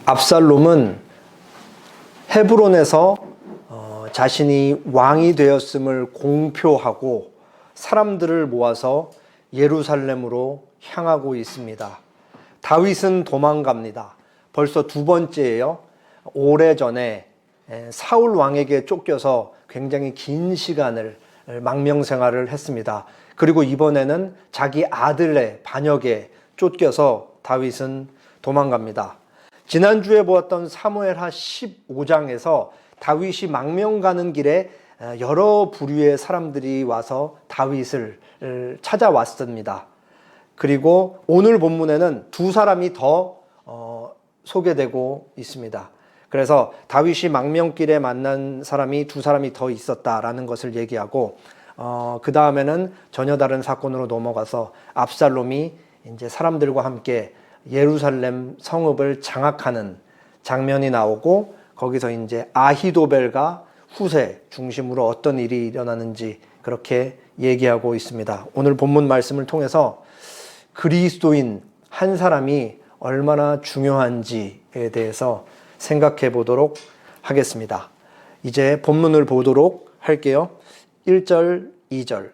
압살롬은 헤브론에서 자신이 왕이 되었음을 공표하고 사람들을 모아서 예루살렘으로 향하고 있습니다. 다윗은 도망갑니다. 벌써 두 번째예요. 오래전에 사울 왕에게 쫓겨서 굉장히 긴 시간을 망명 생활을 했습니다. 그리고 이번에는 자기 아들의 반역에 쫓겨서 다윗은 도망갑니다. 지난주에 보았던 사무엘하 15장에서 다윗이 망명 가는 길에 여러 부류의 사람들이 와서 다윗을 찾아왔습니다. 그리고 오늘 본문에는 두 사람이 더 소개되고 있습니다. 그래서 다윗이 망명길에 만난 사람이 두 사람이 더 있었다라는 것을 얘기하고 그 다음에는 전혀 다른 사건으로 넘어가서 압살롬이 이제 사람들과 함께 예루살렘 성읍을 장악하는 장면이 나오고 거기서 이제 아히도벨과 후세 중심으로 어떤 일이 일어나는지 그렇게 얘기하고 있습니다. 오늘 본문 말씀을 통해서 그리스도인 한 사람이 얼마나 중요한지에 대해서 생각해 보도록 하겠습니다. 이제 본문을 보도록 할게요. 1절, 2절.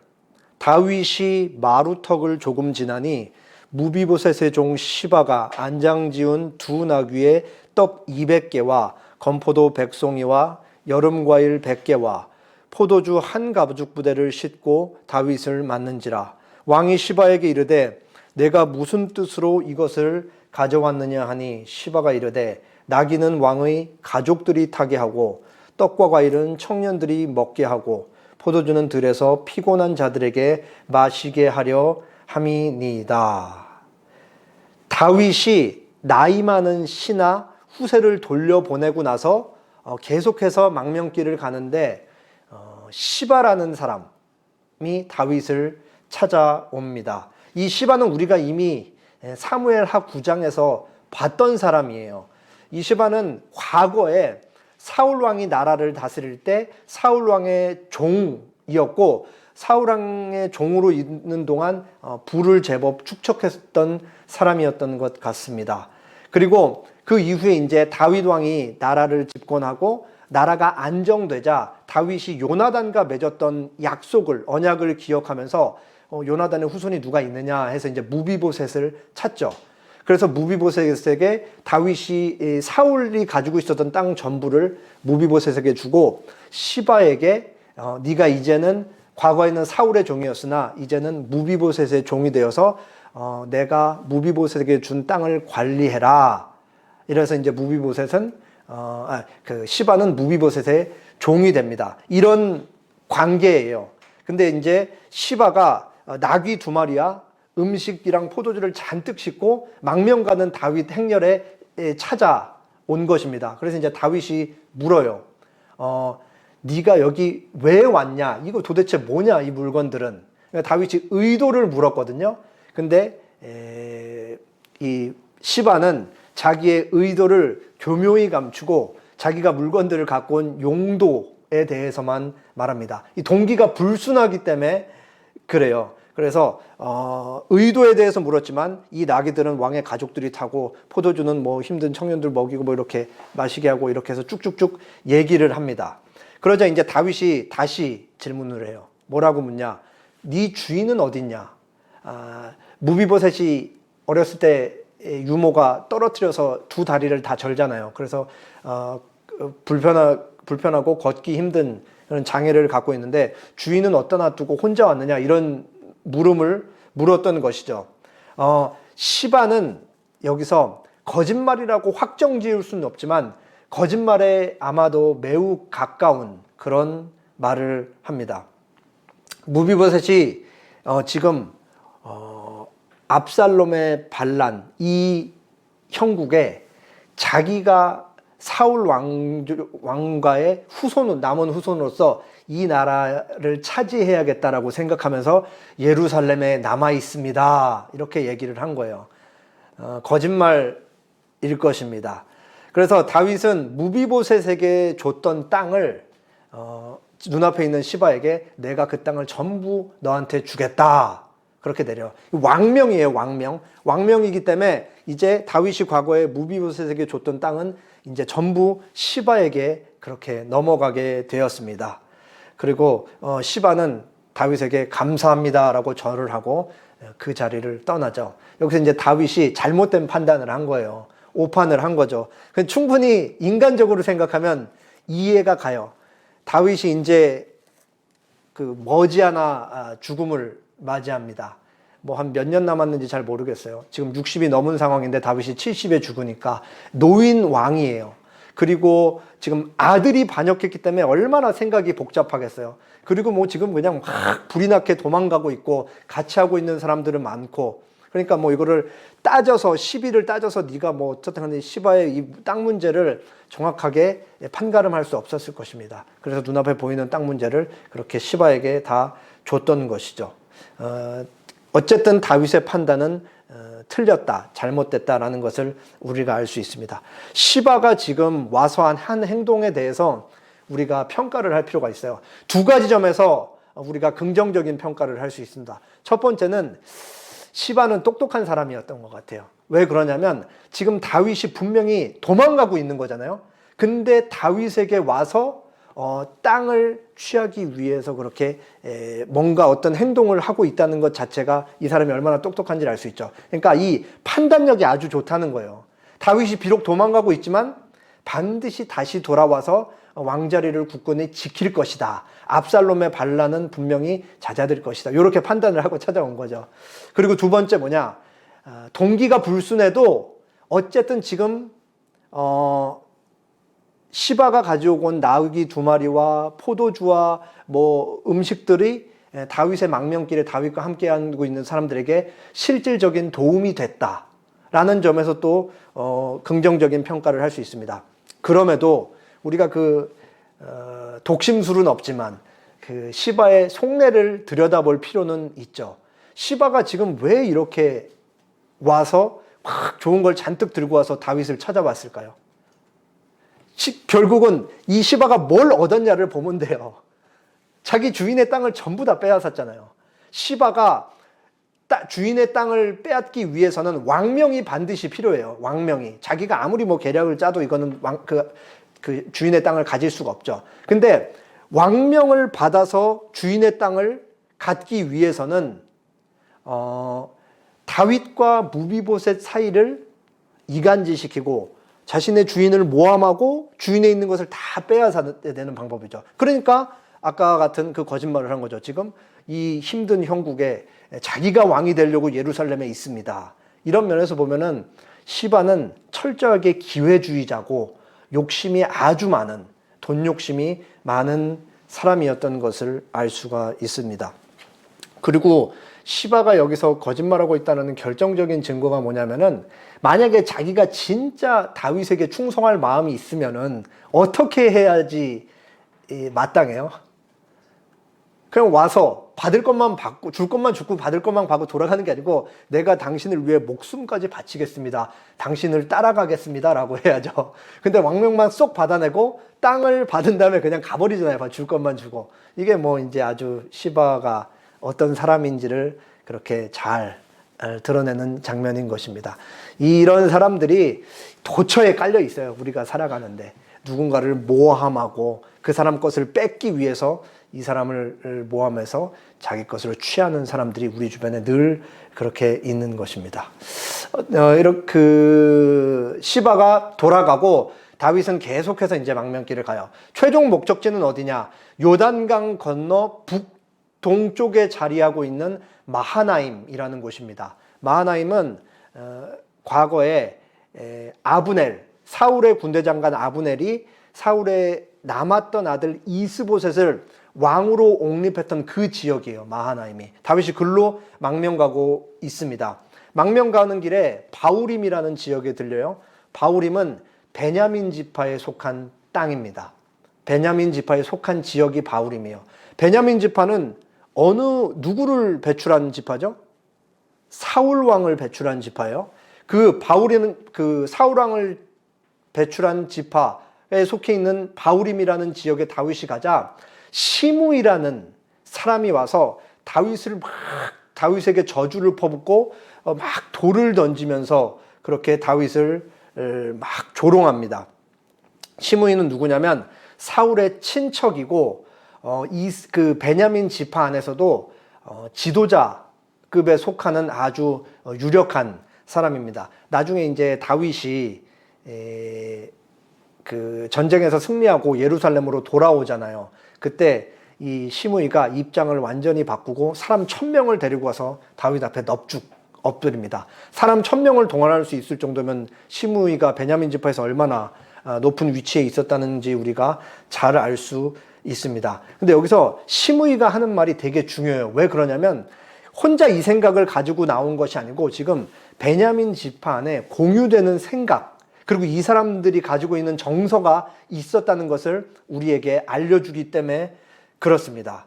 다윗이 마루턱을 조금 지나니 무비보셋의 종 시바가 안장 지은 두 나귀에 떡 200개와 건포도 100송이와 여름과일 100개와 포도주 한 가죽 부대를 싣고 다윗을 맞는지라. 왕이 시바에게 이르되 내가 무슨 뜻으로 이것을 가져왔느냐 하니 시바가 이르되 나귀는 왕의 가족들이 타게 하고 떡과 과일은 청년들이 먹게 하고 포도주는 들에서 피곤한 자들에게 마시게 하려 함이니이다. 다윗이 나이 많은 시나 후세를 돌려보내고 나서 계속해서 망명길을 가는데 시바라는 사람이 다윗을 찾아옵니다. 이 시바는 우리가 이미 사무엘하 9장에서 봤던 사람이에요. 이 시바는 과거에 사울왕이 나라를 다스릴 때 사울왕의 종이었고 사울왕의 종으로 있는 동안 부를 제법 축적했던 사람이었던 것 같습니다. 그리고 그 이후에 이제 다윗 왕이 나라를 집권하고 나라가 안정되자 다윗이 요나단과 맺었던 약속을 언약을 기억하면서 요나단의 후손이 누가 있느냐 해서 이제 무비보셋을 찾죠. 그래서 무비보셋에게 다윗이 사울이 가지고 있었던 땅 전부를 무비보셋에게 주고 시바에게 네가 이제는 과거에는 사울의 종이었으나 이제는 무비보셋의 종이 되어서 내가 무비보셋에게 준 땅을 관리해라. 이래서 이제 무비보셋은 그 시바는 무비보셋의 종이 됩니다. 이런 관계예요. 근데 이제 시바가 나귀 2마리와 음식이랑 포도주를 잔뜩 싣고 망명 가는 다윗 행렬에 찾아온 것입니다. 그래서 이제 다윗이 물어요. 네가 여기 왜 왔냐? 이거 도대체 뭐냐? 이 물건들은. 그러니까 다윗이 의도를 물었거든요. 근데 이 시바는 자기의 의도를 교묘히 감추고 자기가 물건들을 갖고 온 용도에 대해서만 말합니다. 이 동기가 불순하기 때문에 그래요. 그래서 의도에 대해서 물었지만 이 나귀들은 왕의 가족들이 타고 포도주는 뭐 힘든 청년들 먹이고 뭐 이렇게 마시게 하고 이렇게 해서 쭉쭉쭉 얘기를 합니다. 그러자 이제 다윗이 다시 질문을 해요. 뭐라고 묻냐? 네 주인은 어딨냐? 무비보셋이 어렸을 때 유모가 떨어뜨려서 두 다리를 다 절잖아요. 그래서 불편하고 걷기 힘든 그런 장애를 갖고 있는데 주인은 어디다 놔두고 혼자 왔느냐 이런 물음을 물었던 것이죠. 시바는 여기서 거짓말이라고 확정 지을 수는 없지만 거짓말에 아마도 매우 가까운 그런 말을 합니다. 무비보셋이 지금 압살롬의 반란 이 형국에 자기가 사울 왕과의 후손, 남은 후손으로서 이 나라를 차지해야겠다라고 생각하면서 예루살렘에 남아 있습니다. 이렇게 얘기를 한 거예요. 거짓말일 것입니다. 그래서 다윗은 무비보셋에게 줬던 땅을 눈앞에 있는 시바에게 내가 그 땅을 전부 너한테 주겠다. 그렇게 내려. 왕명이에요, 왕명. 왕명이기 때문에 이제 다윗이 과거에 무비보셋에게 줬던 땅은 이제 전부 시바에게 그렇게 넘어가게 되었습니다. 그리고 시바는 다윗에게 감사합니다라고 절을 하고 그 자리를 떠나죠. 여기서 이제 다윗이 잘못된 판단을 한 거예요. 오판을 한 거죠. 충분히 인간적으로 생각하면 이해가 가요. 다윗이 이제 그 머지않아 죽음을 맞이합니다. 뭐 한 몇 년 남았는지 잘 모르겠어요. 지금 60이 넘은 상황인데 다윗이 70에 죽으니까 노인 왕이에요. 그리고 지금 아들이 반역했기 때문에 얼마나 생각이 복잡하겠어요. 그리고 뭐 지금 그냥 막 불이 나게 도망가고 있고 같이 하고 있는 사람들은 많고, 그러니까 뭐 이거를 따져서 시비를 따져서 네가 뭐 어쨌든 간에 시바의 이 땅 문제를 정확하게 판가름할 수 없었을 것입니다. 그래서 눈앞에 보이는 땅 문제를 그렇게 시바에게 다 줬던 것이죠. 어쨌든 다윗의 판단은 틀렸다, 잘못됐다라는 것을 우리가 알 수 있습니다. 시바가 지금 와서 한 행동에 대해서 우리가 평가를 할 필요가 있어요. 두 가지 점에서 우리가 긍정적인 평가를 할 수 있습니다. 첫 번째는 시바는 똑똑한 사람이었던 것 같아요. 왜 그러냐면 지금 다윗이 분명히 도망가고 있는 거잖아요. 근데 다윗에게 와서 땅을 취하기 위해서 그렇게 뭔가 어떤 행동을 하고 있다는 것 자체가 이 사람이 얼마나 똑똑한지를 알 수 있죠. 그러니까 이 판단력이 아주 좋다는 거예요. 다윗이 비록 도망가고 있지만 반드시 다시 돌아와서 왕자리를 굳건히 지킬 것이다. 압살롬의 반란은 분명히 잦아들 것이다. 이렇게 판단을 하고 찾아온 거죠. 그리고 두 번째 뭐냐, 동기가 불순해도 어쨌든 지금 시바가 가지고 온 나귀 2마리와 포도주와 뭐 음식들이 다윗의 망명길에 다윗과 함께하고 있는 사람들에게 실질적인 도움이 됐다라는 점에서 또 긍정적인 평가를 할 수 있습니다. 그럼에도 우리가 독심술은 없지만 그 시바의 속내를 들여다볼 필요는 있죠. 시바가 지금 왜 이렇게 와서 막 좋은 걸 잔뜩 들고 와서 다윗을 찾아왔을까요? 결국은 이 시바가 뭘 얻었냐를 보면 돼요. 자기 주인의 땅을 전부 다 빼앗았잖아요. 시바가 주인의 땅을 빼앗기 위해서는 왕명이 반드시 필요해요. 왕명이. 자기가 아무리 뭐 계략을 짜도 이거는 그 주인의 땅을 가질 수가 없죠. 근데 왕명을 받아서 주인의 땅을 갖기 위해서는 다윗과 무비보셋 사이를 이간질시키고 자신의 주인을 모함하고 주인에 있는 것을 다 빼앗아야 되는 방법이죠. 그러니까 아까 같은 그 거짓말을 한 거죠. 지금 이 힘든 형국에 자기가 왕이 되려고 예루살렘에 있습니다. 이런 면에서 보면은 시바는 철저하게 기회주의자고 욕심이 아주 많은, 돈 욕심이 많은 사람이었던 것을 알 수가 있습니다. 그리고 시바가 여기서 거짓말하고 있다는 결정적인 증거가 뭐냐면은, 만약에 자기가 진짜 다윗에게 충성할 마음이 있으면은 어떻게 해야지 마땅해요? 그냥 와서 받을 것만 받고, 줄 것만 주고 받을 것만 받고 돌아가는 게 아니고, 내가 당신을 위해 목숨까지 바치겠습니다, 당신을 따라가겠습니다 라고 해야죠. 근데 왕명만 쏙 받아내고 땅을 받은 다음에 그냥 가버리잖아요. 줄 것만 주고. 이게 뭐 이제 아주 시바가 어떤 사람인지를 그렇게 잘 드러내는 장면인 것입니다. 이런 사람들이 도처에 깔려 있어요. 우리가 살아가는데 누군가를 모함하고 그 사람 것을 뺏기 위해서 이 사람을 모함해서 자기 것으로 취하는 사람들이 우리 주변에 늘 그렇게 있는 것입니다. 이렇게 시바가 돌아가고 다윗은 계속해서 이제 망명길을 가요. 최종 목적지는 어디냐? 요단강 건너 북동쪽에 자리하고 있는 마하나임이라는 곳입니다. 마하나임은 과거에 아브넬, 사울의 군대 장관 아브넬이 사울의 남았던 아들 이스보셋을 왕으로 옹립했던 그 지역이에요. 마하나임이. 다윗이 글로 망명 가고 있습니다. 망명 가는 길에 바우림이라는 지역에 들려요. 바우림은 베냐민 지파에 속한 땅입니다. 베냐민 지파에 속한 지역이 바우림이에요. 베냐민 지파는 누구를 배출한 지파죠? 사울 왕을 배출한 지파예요. 그 바울이는 그 사울 왕을 배출한 지파에 속해 있는 바우림이라는 지역에 다윗이 가자 시므이라는 사람이 와서 다윗에게 저주를 퍼붓고 막 돌을 던지면서 그렇게 다윗을 막 조롱합니다. 시므이는 누구냐면 사울의 친척이고 그 베냐민 지파 안에서도 지도자급에 속하는 아주 유력한 사람입니다. 나중에 이제 다윗이 그 전쟁에서 승리하고 예루살렘으로 돌아오잖아요. 그때 이 시므이가 입장을 완전히 바꾸고 사람 1000명을 데리고 와서 다윗 앞에 넙죽 엎드립니다. 사람 1000명을 동원할 수 있을 정도면 시므이가 베냐민 지파에서 얼마나 높은 위치에 있었다는지 우리가 잘 알 수 있습니다. 근데 여기서 시므이가 하는 말이 되게 중요해요. 왜 그러냐면 혼자 이 생각을 가지고 나온 것이 아니고 지금 베냐민 지파 안에 공유되는 생각, 그리고 이 사람들이 가지고 있는 정서가 있었다는 것을 우리에게 알려주기 때문에 그렇습니다.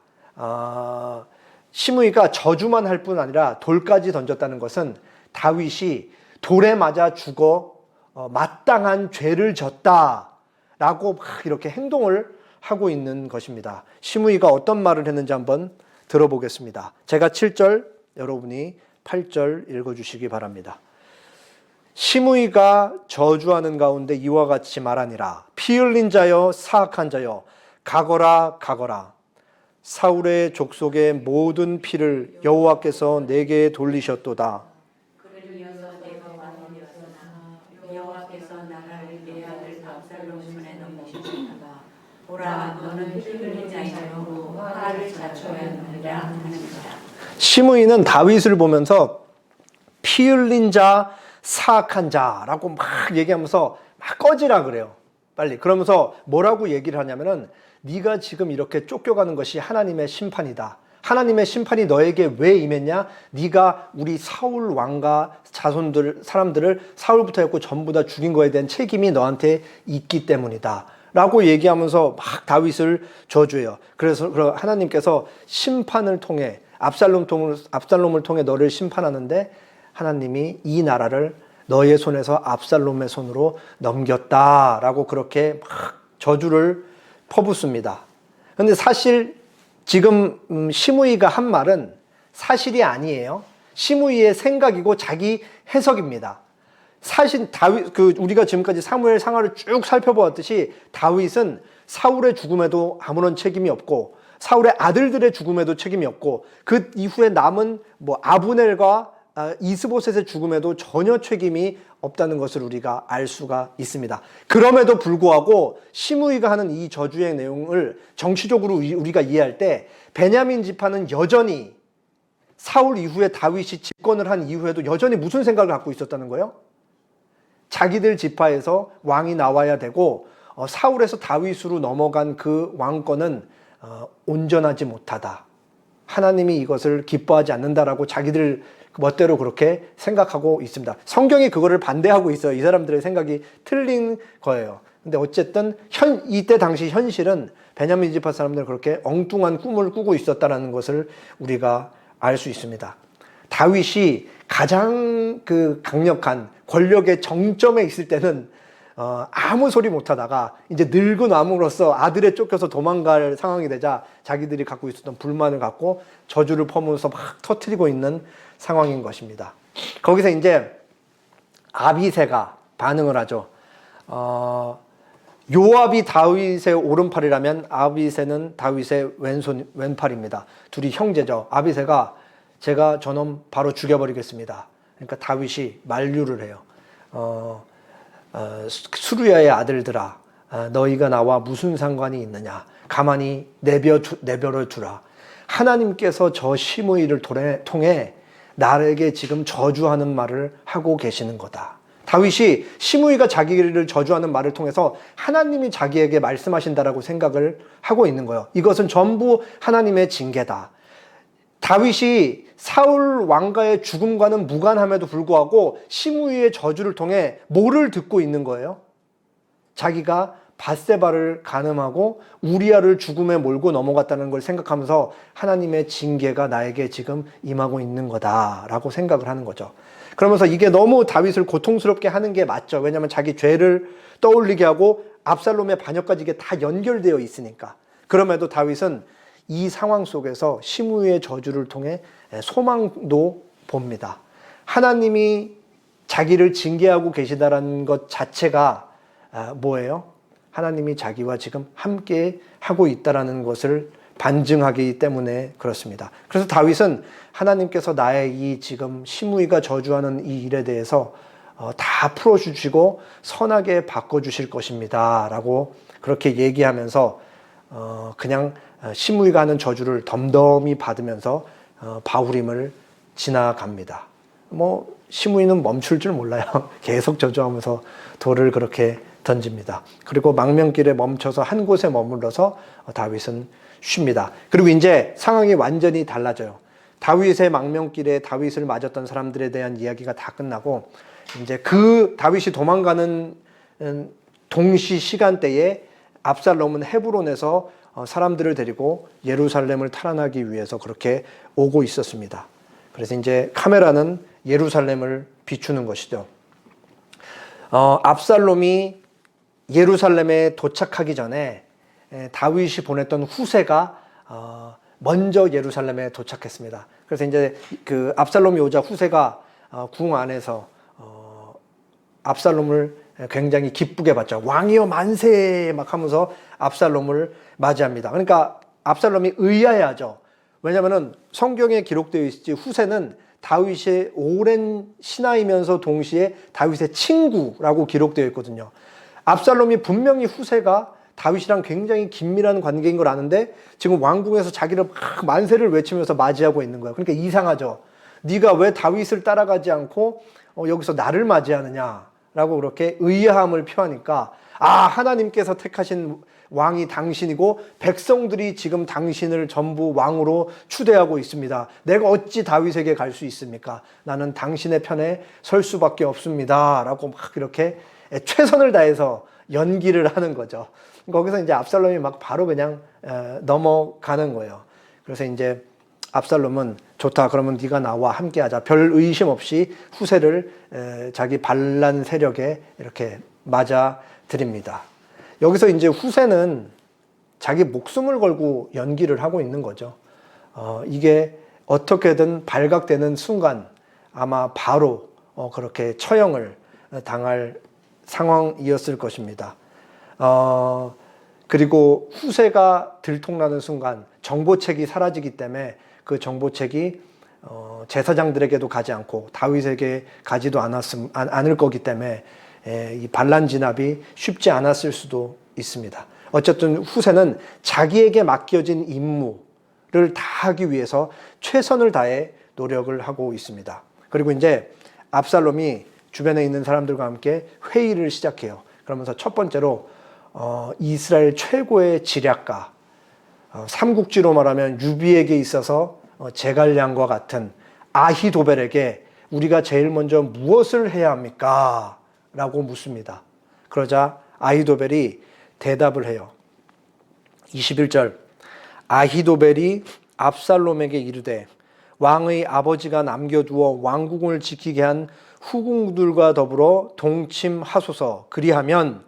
시므이가 저주만 할 뿐 아니라 돌까지 던졌다는 것은 다윗이 돌에 맞아 죽어 마땅한 죄를 졌다라고 막 이렇게 행동을 하고 있는 것입니다. 시므이가 어떤 말을 했는지 한번 들어보겠습니다. 제가 7절, 여러분이 8절 읽어주시기 바랍니다. 시므이가 저주하는 가운데 이와 같이 말하니라. 피 흘린 자여, 사악한 자여, 가거라 가거라. 사울의 족속의 모든 피를 여호와께서 내게 돌리셨도다. 그를 이어서 내가 왕이 되었으나 여호와께서 나를 내 아들 압살롬 손에 넘기셨도다. 보라, 너는 피 흘린 자이므로 화를 자초해야 하느라 하는지라. 시므이는 다윗을 보면서 피 흘린 자, 사악한 자라고 막 얘기하면서 막 꺼지라 그래요. 빨리. 그러면서 뭐라고 얘기를 하냐면은 네가 지금 이렇게 쫓겨가는 것이 하나님의 심판이다. 하나님의 심판이 너에게 왜 임했냐? 네가 우리 사울 왕과 자손들, 사람들을 사울부터 했고 전부 다 죽인 거에 대한 책임이 너한테 있기 때문이다. 라고 얘기하면서 막 다윗을 저주해요. 그래서 하나님께서 심판을 통해 압살롬을 통해 너를 심판하는데 하나님이 이 나라를 너의 손에서 압살롬의 손으로 넘겼다라고 그렇게 막 저주를 퍼붓습니다. 그런데 사실 지금 시므이가 한 말은 사실이 아니에요. 시므이의 생각이고 자기 해석입니다. 사실 다윗 우리가 지금까지 사무엘 상하를 쭉 살펴보았듯이 다윗은 사울의 죽음에도 아무런 책임이 없고 사울의 아들들의 죽음에도 책임이 없고 그 이후에 남은 아브넬과 이스보셋의 죽음에도 전혀 책임이 없다는 것을 우리가 알 수가 있습니다. 그럼에도 불구하고 시므이가 하는 이 저주의 내용을 정치적으로 우리가 이해할 때 베냐민 지파는 여전히 사울 이후에 다윗이 집권을 한 이후에도 여전히 무슨 생각을 갖고 있었다는 거예요? 자기들 지파에서 왕이 나와야 되고 사울에서 다윗으로 넘어간 그 왕권은 온전하지 못하다. 하나님이 이것을 기뻐하지 않는다라고 자기들 멋대로 그렇게 생각하고 있습니다. 성경이 그거를 반대하고 있어요. 이 사람들의 생각이 틀린 거예요. 근데 어쨌든 이때 당시 현실은 베냐민 지파 사람들은 그렇게 엉뚱한 꿈을 꾸고 있었다는 것을 우리가 알 수 있습니다. 다윗이 가장 강력한 권력의 정점에 있을 때는 아무 소리 못하다가 이제 늙은 왕으로서 아들에 쫓겨서 도망갈 상황이 되자 자기들이 갖고 있었던 불만을 갖고 저주를 퍼무면서 막 터뜨리고 있는 상황인 것입니다. 거기서 이제 아비새가 반응을 하죠. 요압이 다윗의 오른팔이라면 아비새는 다윗의 왼팔입니다. 둘이 형제죠. 아비새가 제가 저놈 바로 죽여버리겠습니다. 그러니까 다윗이 만류를 해요. 수루야의 아들들아, 너희가 나와 무슨 상관이 있느냐? 가만히 내버려 두라. 하나님께서 저 시므이를 통해 나에게 지금 저주하는 말을 하고 계시는 거다. 다윗이 시므이가 자기를 저주하는 말을 통해서 하나님이 자기에게 말씀하신다라고 생각을 하고 있는 거예요. 이것은 전부 하나님의 징계다. 다윗이 사울 왕가의 죽음과는 무관함에도 불구하고 시므이의 저주를 통해 뭐를 듣고 있는 거예요? 자기가 밧세바를 간음하고 우리아를 죽음에 몰고 넘어갔다는 걸 생각하면서 하나님의 징계가 나에게 지금 임하고 있는 거다라고 생각을 하는 거죠. 그러면서 이게 너무 다윗을 고통스럽게 하는 게 맞죠. 왜냐하면 자기 죄를 떠올리게 하고 압살롬의 반역까지 이게 다 연결되어 있으니까. 그럼에도 다윗은 이 상황 속에서 시므이의 저주를 통해 소망도 봅니다. 하나님이 자기를 징계하고 계시다라는 것 자체가 뭐예요? 하나님이 자기와 지금 함께 하고 있다라는 것을 반증하기 때문에 그렇습니다. 그래서 다윗은 하나님께서 나의 이 지금 시므이가 저주하는 이 일에 대해서 다 풀어주시고 선하게 바꿔주실 것입니다 라고 그렇게 얘기하면서 그냥 시므이가 하는 저주를 덤덤히 받으면서 바후림을 지나갑니다. 시므이는 멈출 줄 몰라요. 계속 저주하면서 돌을 그렇게 던집니다. 그리고 망명길에 멈춰서 한 곳에 머물러서 다윗은 쉽니다. 그리고 이제 상황이 완전히 달라져요. 다윗의 망명길에 다윗을 맞았던 사람들에 대한 이야기가 다 끝나고 이제 그 다윗이 도망가는 동시 시간대에 압살롬은 헤브론에서 사람들을 데리고 예루살렘을 탈환하기 위해서 그렇게 오고 있었습니다. 그래서 이제 카메라는 예루살렘을 비추는 것이죠. 압살롬이 예루살렘에 도착하기 전에 다윗이 보냈던 후세가 먼저 예루살렘에 도착했습니다. 그래서 이제 그 압살롬이 오자 후세가 궁 안에서 압살롬을 굉장히 기쁘게 봤죠. 왕이여 만세 막 하면서 압살롬을 맞이합니다. 그러니까 압살롬이 의아해하죠. 왜냐하면 성경에 기록되어 있지 후세는 다윗의 오랜 신하이면서 동시에 다윗의 친구라고 기록되어 있거든요. 압살롬이 분명히 후세가 다윗이랑 굉장히 긴밀한 관계인 걸 아는데 지금 왕궁에서 자기를 막 만세를 외치면서 맞이하고 있는 거예요. 그러니까 이상하죠. 네가 왜 다윗을 따라가지 않고 여기서 나를 맞이하느냐라고 그렇게 의아함을 표하니까 하나님께서 택하신 왕이 당신이고 백성들이 지금 당신을 전부 왕으로 추대하고 있습니다. 내가 어찌 다윗에게 갈 수 있습니까? 나는 당신의 편에 설 수밖에 없습니다. 라고 막 이렇게 최선을 다해서 연기를 하는 거죠. 거기서 이제 압살롬이 막 바로 그냥 넘어가는 거예요. 그래서 이제 압살롬은 좋다. 그러면 네가 나와 함께하자. 별 의심 없이 후세를 자기 반란 세력에 이렇게 맞아 드립니다. 여기서 이제 후세는 자기 목숨을 걸고 연기를 하고 있는 거죠. 이게 어떻게든 발각되는 순간 아마 바로 그렇게 처형을 당할 상황이었을 것입니다. 그리고 후세가 들통나는 순간 정보책이 사라지기 때문에 그 정보책이 제사장들에게도 가지 않고 다윗에게 가지도 않을 거기 때문에 이 반란 진압이 쉽지 않았을 수도 있습니다. 어쨌든 후세는 자기에게 맡겨진 임무를 다하기 위해서 최선을 다해 노력을 하고 있습니다. 그리고 이제 압살롬이 주변에 있는 사람들과 함께 회의를 시작해요. 그러면서 첫 번째로 이스라엘 최고의 지략가, 삼국지로 말하면 유비에게 있어서 제갈량과 같은 아히도벨에게 우리가 제일 먼저 무엇을 해야 합니까? 라고 묻습니다. 그러자 아히도벨이 대답을 해요. 21절 아히도벨이 압살롬에게 이르되 왕의 아버지가 남겨두어 왕궁을 지키게 한 후궁들과 더불어 동침하소서. 그리하면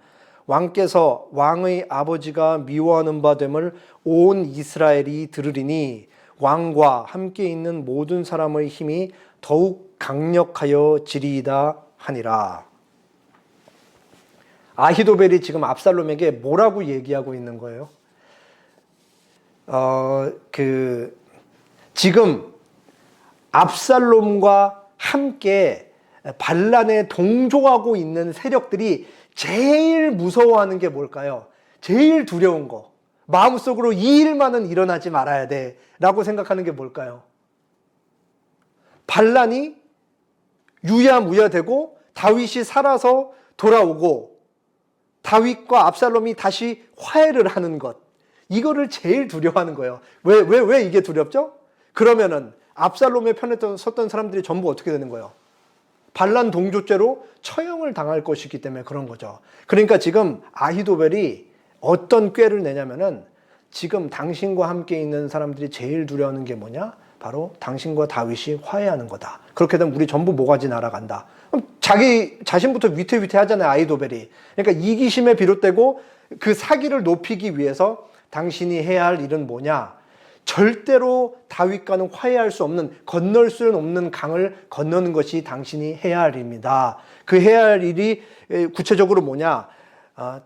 왕께서 왕의 아버지가 미워하는 바 됨을 온 이스라엘이 들으리니 왕과 함께 있는 모든 사람의 힘이 더욱 강력하여 지리이다 하니라. 아히도벨이 지금 압살롬에게 뭐라고 얘기하고 있는 거예요? 지금 압살롬과 함께 반란에 동조하고 있는 세력들이 제일 무서워하는 게 뭘까요? 제일 두려운 거. 마음속으로 이 일만은 일어나지 말아야 돼 라고 생각하는 게 뭘까요? 반란이 유야무야되고 다윗이 살아서 돌아오고 다윗과 압살롬이 다시 화해를 하는 것. 이거를 제일 두려워하는 거예요. 왜 이게 두렵죠? 그러면은 압살롬의 편에 섰던 사람들이 전부 어떻게 되는 거예요? 반란 동조죄로 처형을 당할 것이기 때문에 그런 거죠. 그러니까 지금 아히도벨이 어떤 꾀를 내냐면은 지금 당신과 함께 있는 사람들이 제일 두려워하는 게 뭐냐? 바로 당신과 다윗이 화해하는 거다. 그렇게 되면 우리 전부 모가지 날아간다. 자기 자신부터 위태위태하잖아요, 아히도벨이. 그러니까 이기심에 비롯되고 그 사기를 높이기 위해서 당신이 해야 할 일은 뭐냐? 절대로 다윗과는 화해할 수 없는, 건널 수는 없는 강을 건너는 것이 당신이 해야 할 일입니다. 그 해야 할 일이 구체적으로 뭐냐?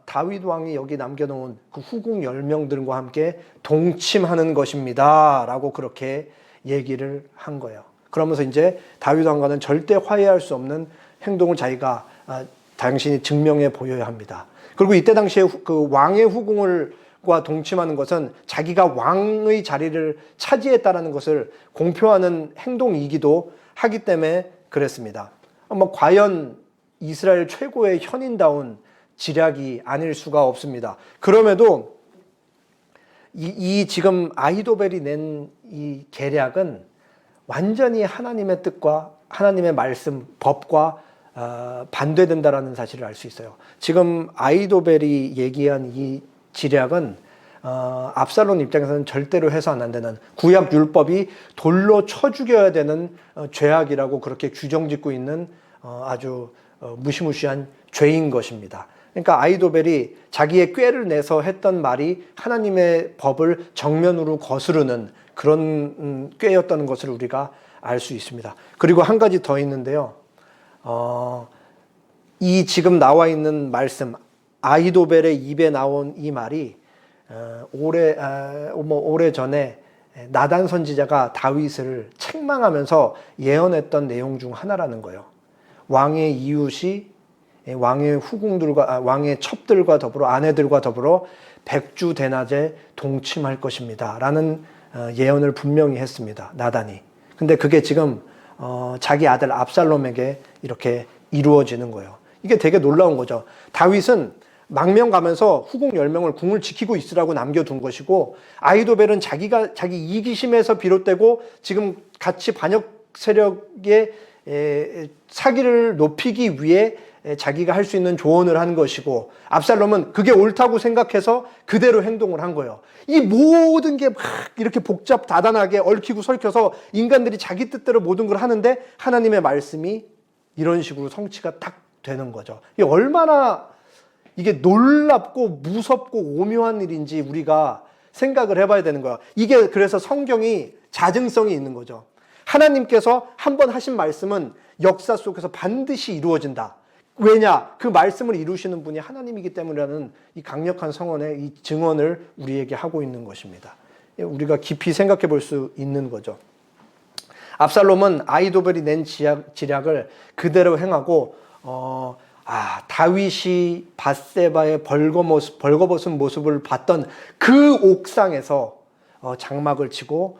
다윗 왕이 여기 남겨놓은 그 후궁 10명들과 함께 동침하는 것입니다 라고 그렇게 얘기를 한 거예요. 그러면서 이제 다윗 왕과는 절대 화해할 수 없는 행동을 자기가 당신이 증명해 보여야 합니다. 그리고 이때 당시에 그 왕의 후궁과 동침하는 것은 자기가 왕의 자리를 차지했다는 것을 공표하는 행동이기도 하기 때문에 그랬습니다. 과연 이스라엘 최고의 현인다운 지략이 아닐 수가 없습니다. 그럼에도 이 지금 아히도벨이 낸 이 계략은 완전히 하나님의 뜻과 하나님의 말씀, 법과 반대된다라는 사실을 알 수 있어요. 지금 아히도벨이 얘기한 이 지략은 압살롬 입장에서는 절대로 해서는 안 되는, 구약 율법이 돌로 쳐 죽여야 되는 죄악이라고 그렇게 규정짓고 있는 아주 무시무시한 죄인 것입니다. 그러니까 아히도벨이 자기의 꾀를 내서 했던 말이 하나님의 법을 정면으로 거스르는 그런 꾀였다는 것을 우리가 알 수 있습니다. 그리고 한 가지 더 있는데요. 이 지금 나와 있는 말씀, 아히도벨의 입에 나온 이 말이 오래 전에 나단 선지자가 다윗을 책망하면서 예언했던 내용 중 하나라는 거예요. 왕의 이웃이 왕의 후궁들과 왕의 첩들과 더불어 아내들과 더불어 백주 대낮에 동침할 것입니다 라는 예언을 분명히 했습니다, 나단이. 근데 그게 지금 자기 아들 압살롬에게 이렇게 이루어지는 거예요. 이게 되게 놀라운 거죠. 다윗은 망명 가면서 후궁 10명을 궁을 지키고 있으라고 남겨둔 것이고, 아히도벨은 자기 이기심에서 비롯되고 지금 같이 반역 세력의 사기를 높이기 위해 자기가 할 수 있는 조언을 한 것이고, 압살롬은 그게 옳다고 생각해서 그대로 행동을 한 거예요. 이 모든 게 막 이렇게 복잡다단하게 얽히고 설켜서 인간들이 자기 뜻대로 모든 걸 하는데 하나님의 말씀이 이런 식으로 성취가 딱 되는 거죠. 이게 얼마나 이게 놀랍고 무섭고 오묘한 일인지 우리가 생각을 해봐야 되는 거야. 이게 그래서 성경이 자증성이 있는 거죠. 하나님께서 한번 하신 말씀은 역사 속에서 반드시 이루어진다. 왜냐? 그 말씀을 이루시는 분이 하나님이기 때문이라는 이 강력한 성언의 이 증언을 우리에게 하고 있는 것입니다. 우리가 깊이 생각해 볼 수 있는 거죠. 압살롬은 아히도벨이 낸 지략을 그대로 행하고 다윗이 밧세바의 벌거벗은 모습을 봤던 그 옥상에서 장막을 치고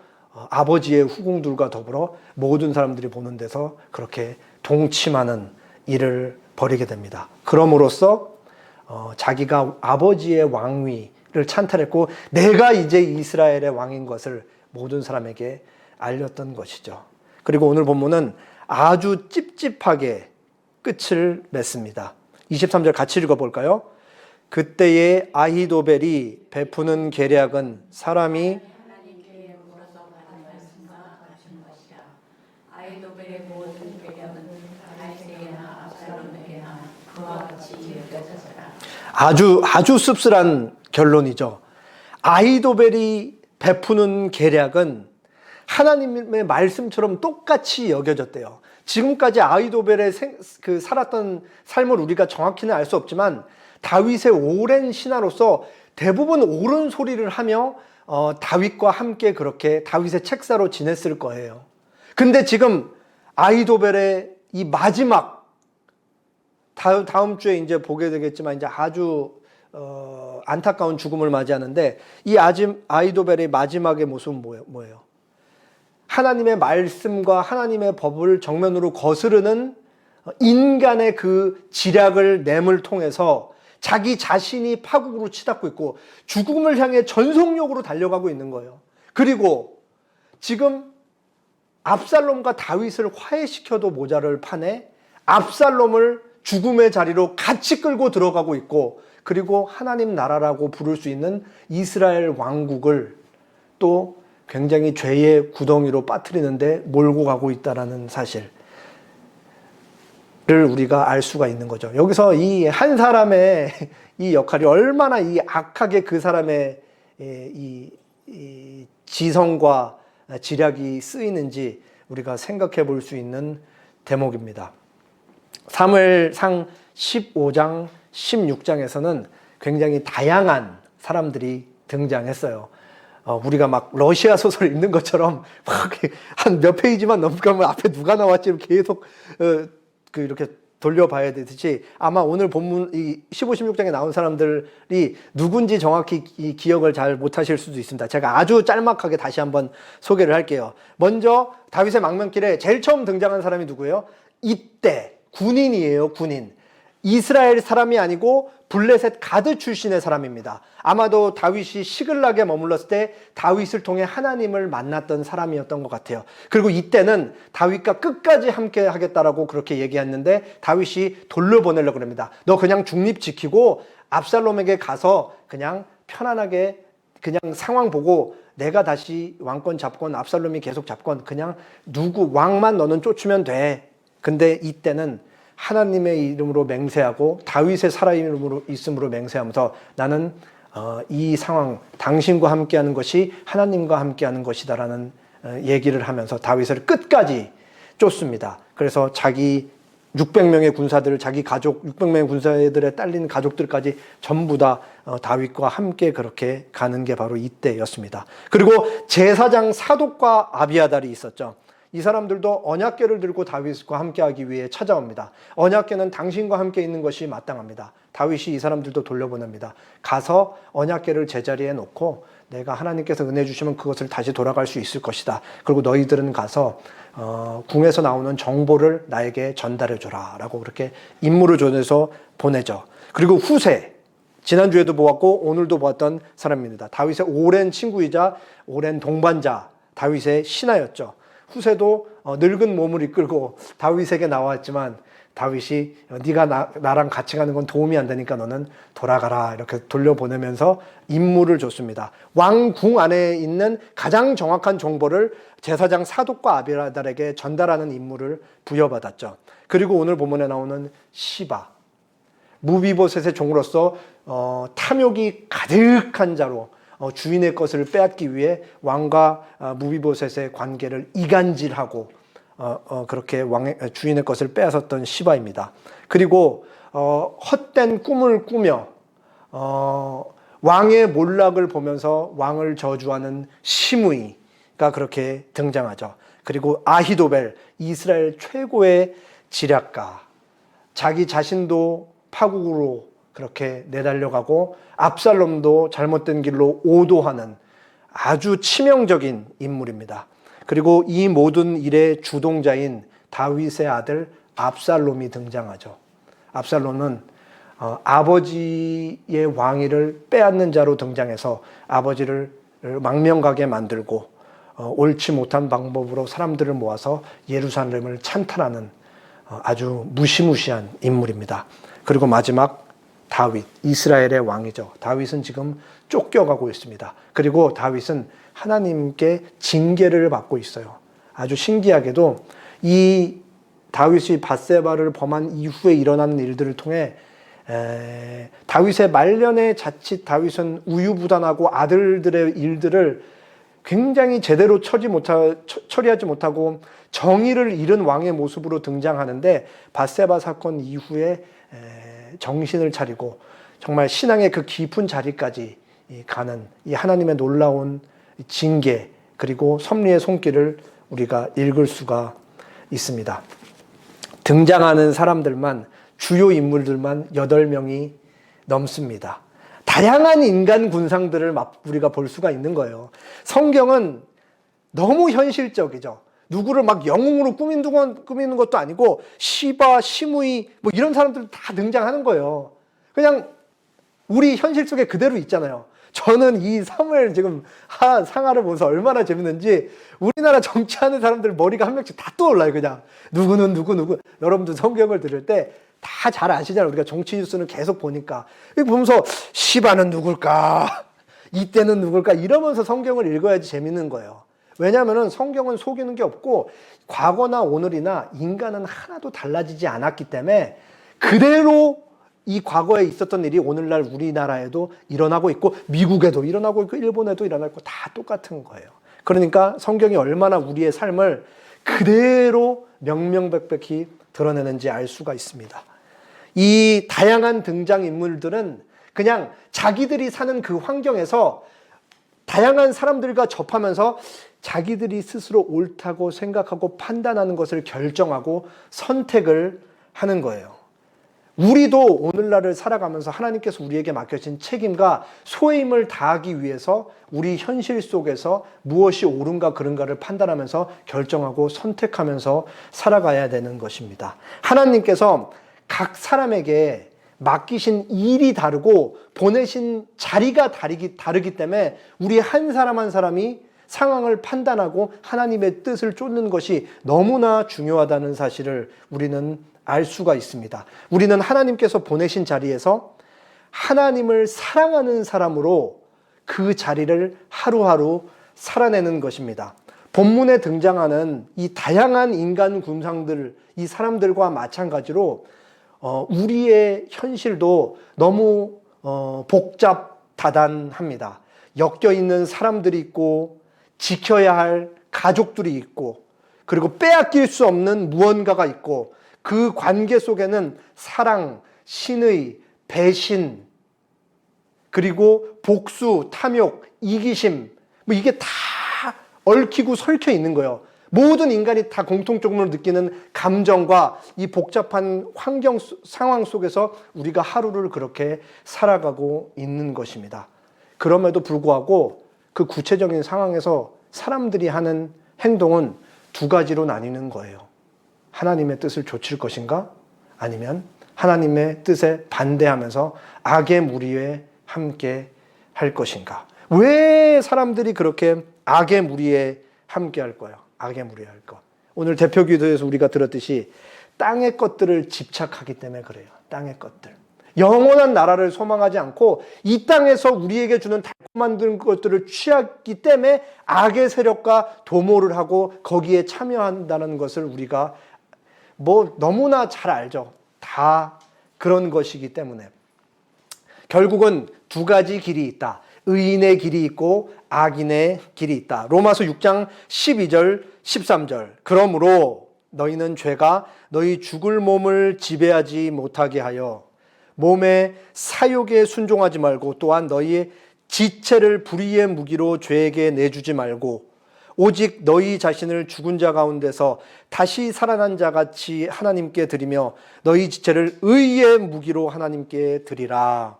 아버지의 후궁들과 더불어 모든 사람들이 보는 데서 그렇게 동침하는 일을 벌이게 됩니다. 그럼으로써 자기가 아버지의 왕위를 찬탈했고 내가 이제 이스라엘의 왕인 것을 모든 사람에게 알렸던 것이죠. 그리고 오늘 본문은 아주 찝찝하게 끝을 맺습니다. 23절 같이 읽어볼까요? 그때의 아히도벨이 베푸는 계략은 사람이 하나님께 물어서 받은 말씀과 같은 것이라. 아히도벨의 모든 계략은 다윗에게나 압살롬에게나 그와 같이 여겨졌더라. 아주 씁쓸한 결론이죠. 아히도벨이 베푸는 계략은 하나님의 말씀처럼 똑같이 여겨졌대요. 지금까지 아히도벨의 살았던 삶을 우리가 정확히는 알 수 없지만 다윗의 오랜 신하로서 대부분 옳은 소리를 하며 다윗과 함께 그렇게 다윗의 책사로 지냈을 거예요. 근데 지금 아히도벨의 이 마지막, 다음 주에 이제 보게 되겠지만 이제 아주 안타까운 죽음을 맞이하는데, 이 아히도벨의 마지막의 모습은 뭐예요? 하나님의 말씀과 하나님의 법을 정면으로 거스르는 인간의 그 지략을 램을 통해서 자기 자신이 파국으로 치닫고 있고 죽음을 향해 전속력으로 달려가고 있는 거예요. 그리고 지금 압살롬과 다윗을 화해시켜도 모자를 판에 압살롬을 죽음의 자리로 같이 끌고 들어가고 있고, 그리고 하나님 나라라고 부를 수 있는 이스라엘 왕국을 또 굉장히 죄의 구덩이로 빠뜨리는데 몰고 가고 있다는 사실을 우리가 알 수가 있는 거죠. 여기서 이 한 사람의 이 역할이 얼마나 이 악하게 그 사람의 이 지성과 지략이 쓰이는지 우리가 생각해 볼 수 있는 대목입니다. 사무엘상 15장, 16장에서는 굉장히 다양한 사람들이 등장했어요. 우리가 막 러시아 소설 읽는 것처럼 막 한 몇 페이지만 넘어가면 앞에 누가 나왔지 계속 이렇게 돌려봐야 되듯이 아마 오늘 본문 이 15, 16장에 나온 사람들이 누군지 정확히 이 기억을 잘 못하실 수도 있습니다. 제가 아주 짤막하게 다시 한번 소개를 할게요. 먼저 다윗의 망명길에 제일 처음 등장한 사람이 누구예요? 이때 군인이에요. 군인. 이스라엘 사람이 아니고 블레셋 가드 출신의 사람입니다. 아마도 다윗이 시글락에 머물렀을 때 다윗을 통해 하나님을 만났던 사람이었던 것 같아요. 그리고 이때는 다윗과 끝까지 함께 하겠다라고 그렇게 얘기했는데 다윗이 돌려보내려고 합니다. 너 그냥 중립 지키고 압살롬에게 가서 그냥 편안하게 그냥 상황 보고 내가 다시 왕권 잡건 압살롬이 계속 잡건 그냥 왕만 너는 쫓으면 돼. 근데 이때는 하나님의 이름으로 맹세하고 다윗의 살아있음으로 있음으로 맹세하면서 나는 이 상황 당신과 함께하는 것이 하나님과 함께하는 것이다라는 얘기를 하면서 다윗을 끝까지 쫓습니다. 그래서 자기 600명의 군사들, 자기 가족 600명의 군사들에 딸린 가족들까지 전부 다 다윗과 함께 그렇게 가는 게 바로 이때였습니다. 그리고 제사장 사독과 아비아달이 있었죠. 이 사람들도 언약궤를 들고 다윗과 함께하기 위해 찾아옵니다. 언약궤는 당신과 함께 있는 것이 마땅합니다. 다윗이 이 사람들도 돌려보냅니다. 가서 언약궤를 제자리에 놓고 내가 하나님께서 은혜 주시면 그것을 다시 돌아갈 수 있을 것이다. 그리고 너희들은 가서 궁에서 나오는 정보를 나에게 전달해 줘라 라고 그렇게 임무를 줘서 보내죠. 그리고 후세, 지난주에도 보았고 오늘도 보았던 사람입니다. 다윗의 오랜 친구이자 오랜 동반자, 다윗의 신하였죠. 후세도 늙은 몸을 이끌고 다윗에게 나왔지만 다윗이 네가 나랑 같이 가는 건 도움이 안 되니까 너는 돌아가라 이렇게 돌려보내면서 임무를 줬습니다. 왕궁 안에 있는 가장 정확한 정보를 제사장 사독과 아비아달에게 전달하는 임무를 부여받았죠. 그리고 오늘 본문에 나오는 시바, 무비보셋의 종으로서 탐욕이 가득한 자로 주인의 것을 빼앗기 위해 왕과 무비보셋의 관계를 이간질하고 그렇게 주인의 것을 빼앗았던 시바입니다. 그리고 헛된 꿈을 꾸며 왕의 몰락을 보면서 왕을 저주하는 시므이가 그렇게 등장하죠. 그리고 아히도벨, 이스라엘 최고의 지략가, 자기 자신도 파국으로 그렇게 내달려가고 압살롬도 잘못된 길로 오도하는 아주 치명적인 인물입니다. 그리고 이 모든 일의 주동자인 다윗의 아들 압살롬이 등장하죠. 압살롬은 아버지의 왕위를 빼앗는 자로 등장해서 아버지를 망명가게 만들고 옳지 못한 방법으로 사람들을 모아서 예루살렘을 찬탈하는 아주 무시무시한 인물입니다. 그리고 마지막 다윗, 이스라엘의 왕이죠. 다윗은 지금 쫓겨가고 있습니다. 그리고 다윗은 하나님께 징계를 받고 있어요. 아주 신기하게도 이 다윗이 밧세바를 범한 이후에 일어나는 일들을 통해 다윗의 말년에 자칫 다윗은 우유부단하고 아들들의 일들을 굉장히 제대로 처리하지 못하고 정의를 잃은 왕의 모습으로 등장하는데 밧세바 사건 이후에 정신을 차리고 정말 신앙의 그 깊은 자리까지 가는 이 하나님의 놀라운 징계 그리고 섭리의 손길을 우리가 읽을 수가 있습니다. 등장하는 사람들만 주요 인물들만 8명이 넘습니다. 다양한 인간 군상들을 우리가 볼 수가 있는 거예요. 성경은 너무 현실적이죠. 누구를 막 영웅으로 꾸미는 것도 아니고 시바, 시므이 뭐 이런 사람들 다 등장하는 거예요. 그냥 우리 현실 속에 그대로 있잖아요. 저는 이 사무엘 지금 상하를 보면서 얼마나 재밌는지 우리나라 정치하는 사람들 머리가 한 명씩 다 떠올라요. 그냥 누구는 누구 여러분들 성경을 들을 때 다 잘 아시잖아요. 우리가 정치 뉴스는 계속 보니까 이거 보면서 시바는 누굴까 이때는 누굴까 이러면서 성경을 읽어야지 재밌는 거예요. 왜냐하면 성경은 속이는 게 없고 과거나 오늘이나 인간은 하나도 달라지지 않았기 때문에 그대로 이 과거에 있었던 일이 오늘날 우리나라에도 일어나고 있고 미국에도 일어나고 있고 일본에도 일어나고 있고 다 똑같은 거예요. 그러니까 성경이 얼마나 우리의 삶을 그대로 명명백백히 드러내는지 알 수가 있습니다. 이 다양한 등장인물들은 그냥 자기들이 사는 그 환경에서 다양한 사람들과 접하면서 자기들이 스스로 옳다고 생각하고 판단하는 것을 결정하고 선택을 하는 거예요. 우리도 오늘날을 살아가면서 하나님께서 우리에게 맡겨진 책임과 소임을 다하기 위해서 우리 현실 속에서 무엇이 옳은가 그른가를 판단하면서 결정하고 선택하면서 살아가야 되는 것입니다. 하나님께서 각 사람에게 맡기신 일이 다르고 보내신 자리가 다르기 때문에 우리 한 사람 한 사람이 상황을 판단하고 하나님의 뜻을 쫓는 것이 너무나 중요하다는 사실을 우리는 알 수가 있습니다. 우리는 하나님께서 보내신 자리에서 하나님을 사랑하는 사람으로 그 자리를 하루하루 살아내는 것입니다. 본문에 등장하는 이 다양한 인간 군상들, 이 사람들과 마찬가지로 우리의 현실도 너무 복잡다단합니다. 엮여있는 사람들이 있고 지켜야 할 가족들이 있고 그리고 빼앗길 수 없는 무언가가 있고 그 관계 속에는 사랑, 신의, 배신, 그리고 복수, 탐욕, 이기심 이게 다 얽히고 설켜 있는 거예요. 모든 인간이 다 공통적으로 느끼는 감정과 이 복잡한 환경 상황 속에서 우리가 하루를 그렇게 살아가고 있는 것입니다. 그럼에도 불구하고 그 구체적인 상황에서 사람들이 하는 행동은 두 가지로 나뉘는 거예요. 하나님의 뜻을 좇을 것인가? 아니면 하나님의 뜻에 반대하면서 악의 무리에 함께 할 것인가? 왜 사람들이 그렇게 악의 무리에 함께 할 거예요? 악의 무리에 할 것. 오늘 대표 기도에서 우리가 들었듯이 땅의 것들을 집착하기 때문에 그래요. 땅의 것들. 영원한 나라를 소망하지 않고 이 땅에서 우리에게 주는 달콤한 것들을 취하기 때문에 악의 세력과 도모를 하고 거기에 참여한다는 것을 우리가 너무나 잘 알죠. 다 그런 것이기 때문에. 결국은 두 가지 길이 있다. 의인의 길이 있고 악인의 길이 있다. 로마서 6장 12절 13절. 그러므로 너희는 죄가 너희 죽을 몸을 지배하지 못하게 하여 몸의 사욕에 순종하지 말고 또한 너희의 지체를 불의의 무기로 죄에게 내주지 말고 오직 너희 자신을 죽은 자 가운데서 다시 살아난 자 같이 하나님께 드리며 너희 지체를 의의 무기로 하나님께 드리라.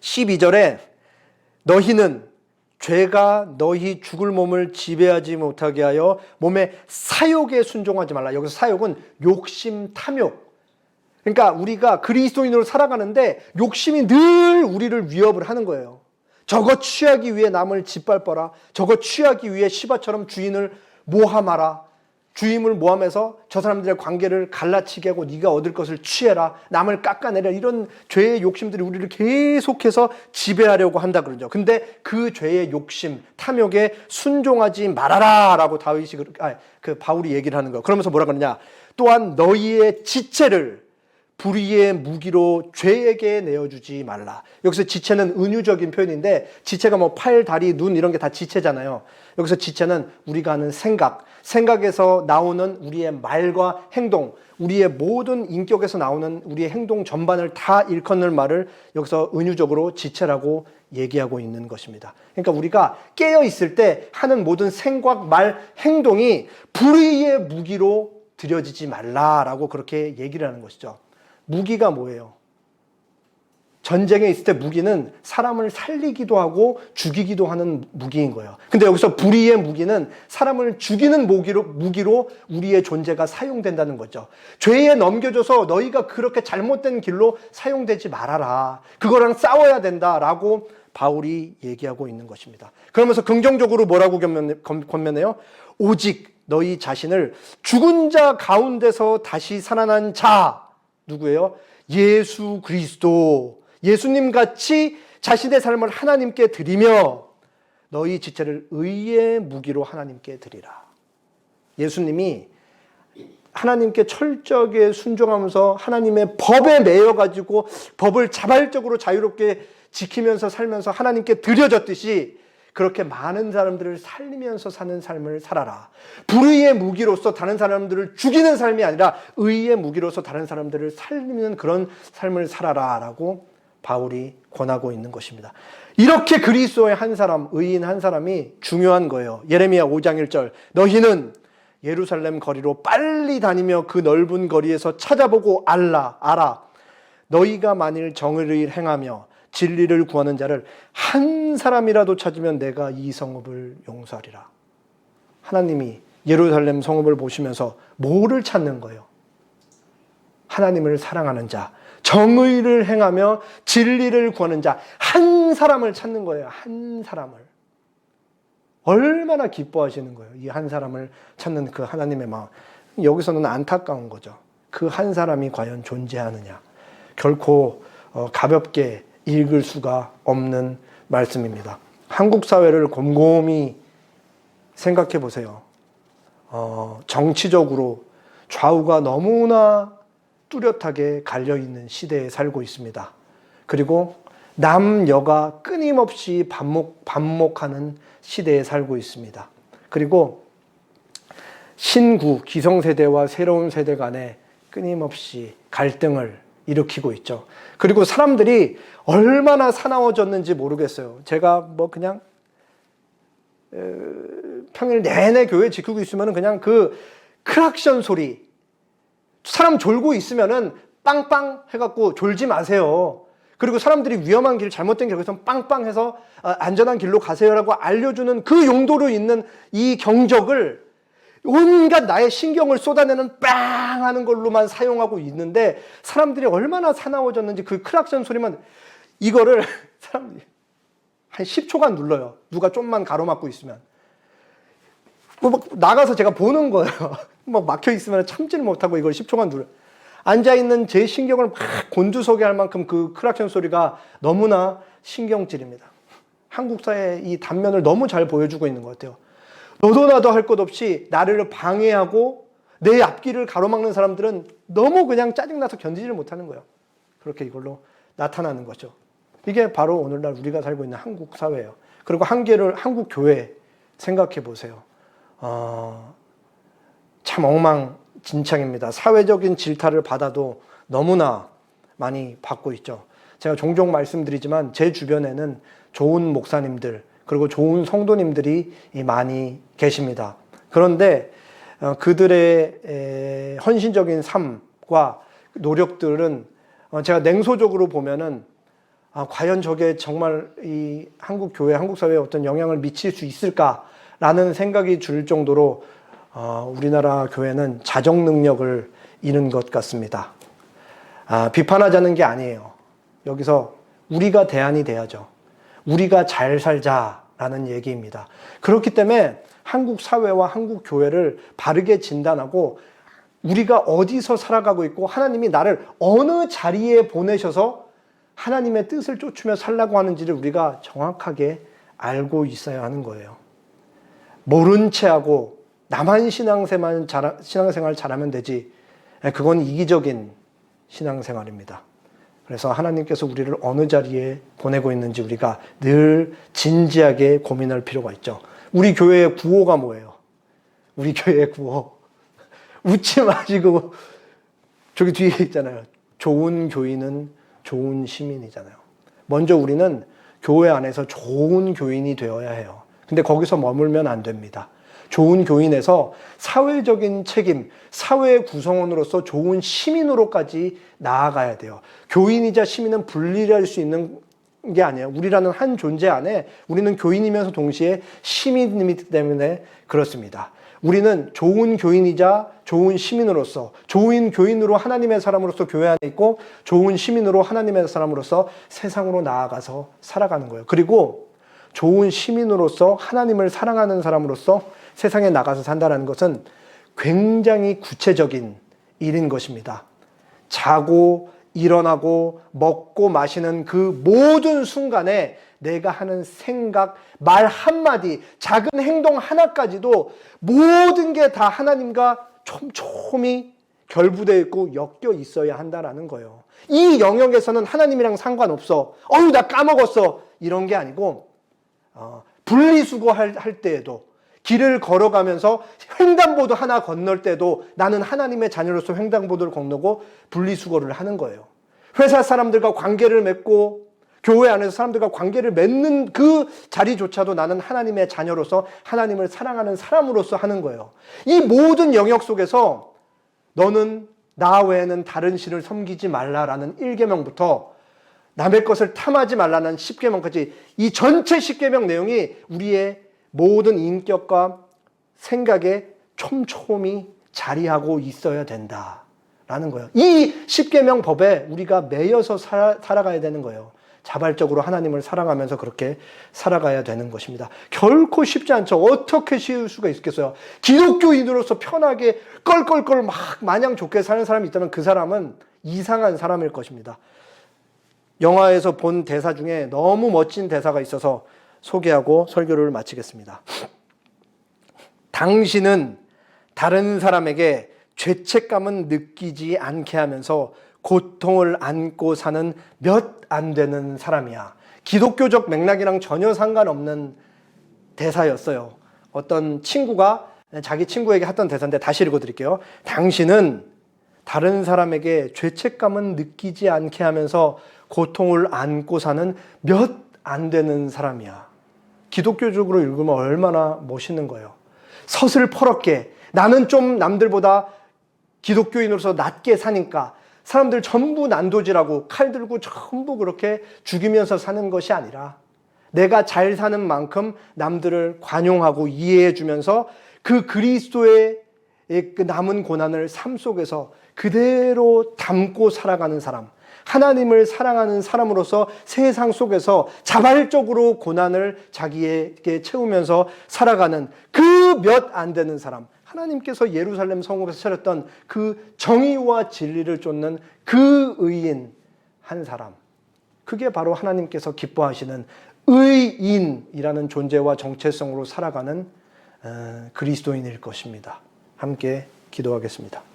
12절에 너희는 죄가 너희 죽을 몸을 지배하지 못하게 하여 몸의 사욕에 순종하지 말라. 여기서 사욕은 욕심, 탐욕. 그러니까 우리가 그리스도인으로 살아가는데 욕심이 늘 우리를 위협을 하는 거예요. 저거 취하기 위해 남을 짓밟아라. 저거 취하기 위해 시바처럼 주인을 모함하라. 주임을 모함해서 저 사람들의 관계를 갈라치게 하고 네가 얻을 것을 취해라. 남을 깎아내라. 이런 죄의 욕심들이 우리를 계속해서 지배하려고 한다 그러죠. 근데 그 죄의 욕심, 탐욕에 순종하지 말아라 라고 바울이 얘기를 하는 거예요. 그러면서 뭐라 그러냐. 또한 너희의 지체를 불의의 무기로 죄에게 내어주지 말라. 여기서 지체는 은유적인 표현인데 지체가 팔, 다리, 눈 이런 게 다 지체잖아요. 여기서 지체는 우리가 하는 생각에서 나오는 우리의 말과 행동, 우리의 모든 인격에서 나오는 우리의 행동 전반을 다 일컫는 말을 여기서 은유적으로 지체라고 얘기하고 있는 것입니다. 그러니까 우리가 깨어 있을 때 하는 모든 생각, 말, 행동이 불의의 무기로 들여지지 말라라고 그렇게 얘기를 하는 것이죠. 무기가 뭐예요? 전쟁에 있을 때 무기는 사람을 살리기도 하고 죽이기도 하는 무기인 거예요. 근데 여기서 불의의 무기는 사람을 죽이는 무기로 우리의 존재가 사용된다는 거죠. 죄에 넘겨줘서 너희가 그렇게 잘못된 길로 사용되지 말아라. 그거랑 싸워야 된다라고 바울이 얘기하고 있는 것입니다. 그러면서 긍정적으로 뭐라고 권면해요? 오직 너희 자신을 죽은 자 가운데서 다시 살아난 자, 누구예요? 예수 그리스도. 예수님 같이 자신의 삶을 하나님께 드리며 너희 지체를 의의 무기로 하나님께 드리라. 예수님이 하나님께 철저하게 순종하면서 하나님의 법에 매여가지고 법을 자발적으로 자유롭게 지키면서 살면서 하나님께 드려졌듯이 그렇게 많은 사람들을 살리면서 사는 삶을 살아라. 불의의 무기로서 다른 사람들을 죽이는 삶이 아니라 의의 무기로서 다른 사람들을 살리는 그런 삶을 살아라 라고 바울이 권하고 있는 것입니다. 이렇게 그리스도의 한 사람, 의인 한 사람이 중요한 거예요. 예레미야 5장 1절 너희는 예루살렘 거리로 빨리 다니며 그 넓은 거리에서 찾아보고 알아. 너희가 만일 정의를 행하며 진리를 구하는 자를 한 사람이라도 찾으면 내가 이 성읍을 용서하리라. 하나님이 예루살렘 성읍을 보시면서 뭐를 찾는 거예요? 하나님을 사랑하는 자, 정의를 행하며 진리를 구하는 자, 한 사람을 찾는 거예요. 한 사람을. 얼마나 기뻐하시는 거예요. 이 한 사람을 찾는 그 하나님의 마음. 여기서는 안타까운 거죠. 그 한 사람이 과연 존재하느냐. 결코 가볍게 읽을 수가 없는 말씀입니다. 한국 사회를 곰곰이 생각해 보세요. 정치적으로 좌우가 너무나 뚜렷하게 갈려있는 시대에 살고 있습니다. 그리고 남여가 끊임없이 반목하는 시대에 살고 있습니다. 그리고 신구, 기성세대와 새로운 세대 간에 끊임없이 갈등을 일으키고 있죠. 그리고 사람들이 얼마나 사나워졌는지 모르겠어요. 제가 그냥 평일 내내 교회 지키고 있으면 그냥 그 크락션 소리, 사람 졸고 있으면은 빵빵 해갖고 졸지 마세요. 그리고 사람들이 위험한 길, 잘못된 길에서 빵빵 해서 안전한 길로 가세요라고 알려주는 그 용도로 있는 이 경적을 온갖 나의 신경을 쏟아내는 빵 하는 걸로만 사용하고 있는데 사람들이 얼마나 사나워졌는지 그 크락션 소리만 이거를 사람들이 한 10초간 눌러요. 누가 좀만 가로막고 있으면. 나가서 제가 보는 거예요. 막혀 있으면 참지를 못하고 이걸 10초간 눌러요. 앉아있는 제 신경을 막 곤두서게 할 만큼 그 크락션 소리가 너무나 신경질입니다. 한국 사회의 이 단면을 너무 잘 보여주고 있는 것 같아요. 너도 나도 할 것 없이 나를 방해하고 내 앞길을 가로막는 사람들은 너무 그냥 짜증나서 견디지를 못하는 거예요. 그렇게 이걸로 나타나는 거죠. 이게 바로 오늘날 우리가 살고 있는 한국 사회예요. 그리고 한국 교회 생각해 보세요. 참 엉망진창입니다. 사회적인 질타를 받아도 너무나 많이 받고 있죠. 제가 종종 말씀드리지만 제 주변에는 좋은 목사님들 그리고 좋은 성도님들이 많이 계십니다. 그런데 그들의 헌신적인 삶과 노력들은 제가 냉소적으로 보면은 과연 저게 정말 이 한국 교회, 한국 사회에 어떤 영향을 미칠 수 있을까라는 생각이 들 정도로 우리나라 교회는 자정 능력을 잃은 것 같습니다. 비판하자는 게 아니에요. 여기서 우리가 대안이 돼야죠. 우리가 잘 살자라는 얘기입니다. 그렇기 때문에 한국 사회와 한국 교회를 바르게 진단하고 우리가 어디서 살아가고 있고 하나님이 나를 어느 자리에 보내셔서 하나님의 뜻을 쫓으며 살라고 하는지를 우리가 정확하게 알고 있어야 하는 거예요. 모른 채 하고 나만 신앙생활 잘하면 되지. 그건 이기적인 신앙생활입니다. 그래서 하나님께서 우리를 어느 자리에 보내고 있는지 우리가 늘 진지하게 고민할 필요가 있죠. 우리 교회의 구호가 뭐예요? 우리 교회의 구호. 웃지 마시고 저기 뒤에 있잖아요. 좋은 교인은 좋은 시민이잖아요. 먼저 우리는 교회 안에서 좋은 교인이 되어야 해요. 근데 거기서 머물면 안 됩니다. 좋은 교인에서 사회적인 책임, 사회 구성원으로서 좋은 시민으로까지 나아가야 돼요. 교인이자 시민은 분리할 수 있는 게 아니에요. 우리라는 한 존재 안에 우리는 교인이면서 동시에 시민이기 때문에 그렇습니다. 우리는 좋은 교인이자 좋은 시민으로서, 좋은 교인으로 하나님의 사람으로서 교회 안에 있고 좋은 시민으로 하나님의 사람으로서 세상으로 나아가서 살아가는 거예요. 그리고 좋은 시민으로서 하나님을 사랑하는 사람으로서 세상에 나가서 산다는 것은 굉장히 구체적인 일인 것입니다. 자고 일어나고 먹고 마시는 그 모든 순간에 내가 하는 생각, 말 한마디, 작은 행동 하나까지도 모든 게 다 하나님과 촘촘히 결부되어 있고 엮여 있어야 한다는 거예요. 이 영역에서는 하나님이랑 상관없어. 나 까먹었어. 이런 게 아니고 분리수거할 때에도, 길을 걸어가면서 횡단보도 하나 건널 때도 나는 하나님의 자녀로서 횡단보도를 건너고 분리수거를 하는 거예요. 회사 사람들과 관계를 맺고 교회 안에서 사람들과 관계를 맺는 그 자리조차도 나는 하나님의 자녀로서 하나님을 사랑하는 사람으로서 하는 거예요. 이 모든 영역 속에서 너는 나 외에는 다른 신을 섬기지 말라라는 1계명부터 남의 것을 탐하지 말라는 10계명까지 이 전체 10계명 내용이 우리의 모든 인격과 생각에 촘촘히 자리하고 있어야 된다라는 거예요. 이 10계명 법에 우리가 매여서 살아가야 되는 거예요. 자발적으로 하나님을 사랑하면서 그렇게 살아가야 되는 것입니다. 결코 쉽지 않죠. 어떻게 쉬울 수가 있겠어요. 기독교인으로서 편하게 껄껄껄 막 마냥 좋게 사는 사람이 있다면 그 사람은 이상한 사람일 것입니다. 영화에서 본 대사 중에 너무 멋진 대사가 있어서 소개하고 설교를 마치겠습니다. 당신은 다른 사람에게 죄책감은 느끼지 않게 하면서 고통을 안고 사는 몇 안 되는 사람이야. 기독교적 맥락이랑 전혀 상관없는 대사였어요. 어떤 친구가 자기 친구에게 했던 대사인데 다시 읽어드릴게요. 당신은 다른 사람에게 죄책감은 느끼지 않게 하면서 고통을 안고 사는 몇 안 되는 사람이야. 기독교적으로 읽으면 얼마나 멋있는 거예요. 서슬퍼렇게 나는 좀 남들보다 기독교인으로서 낮게 사니까 사람들 전부 난도질하고 칼 들고 전부 그렇게 죽이면서 사는 것이 아니라 내가 잘 사는 만큼 남들을 관용하고 이해해 주면서 그 그리스도의 그 남은 고난을 삶 속에서 그대로 담고 살아가는 사람, 하나님을 사랑하는 사람으로서 세상 속에서 자발적으로 고난을 자기에게 채우면서 살아가는 그 몇 안 되는 사람, 하나님께서 예루살렘 성읍에서 차렸던 그 정의와 진리를 쫓는 그 의인 한 사람, 그게 바로 하나님께서 기뻐하시는 의인이라는 존재와 정체성으로 살아가는 그리스도인일 것입니다. 함께 기도하겠습니다.